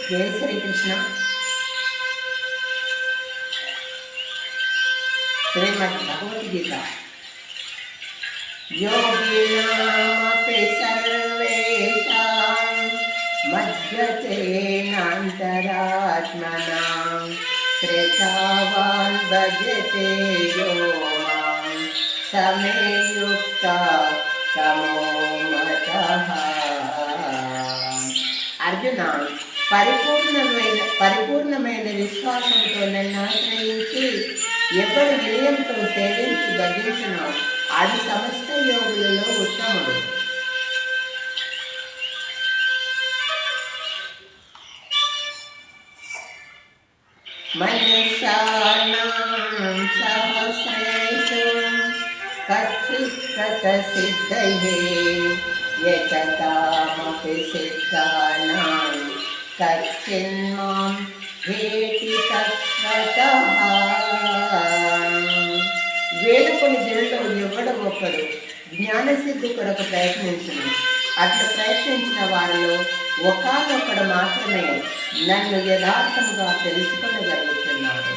జై శ్రీకృష్ణ. శ్రీమద్ భగవద్గీత. యోగినామపి సర్వేషాం మధ్యతేనాంతరాత్మనా శ్రద్ధావాన్ భజతే యో మాం సమే యుక్తా తమో మతః. అర్జున, పరిపూర్ణమైన విశ్వాసంతో నన్ను ఆశ్రయించి ఎవరు వినయంతో సేవించి భజించిన అది సమస్త యోగులలో ఉత్తముడు. మనుష్యానాం సహస్రేషు కచ్చిత్ తతసిద్ధయే యతతామపి సిద్ధానాం కచ్చిన్మాం భేతి తత్వతః. వేడుకొని జనులు ఎవడ ఒకడు జ్ఞానసిద్ధి కొరకు ప్రయత్నించను. అట్లా ప్రయత్నించిన వారిలో ఒకానొకడు మాత్రమే నన్ను యథార్థముగా తెలుసుకొనగలుగుతున్నాడు.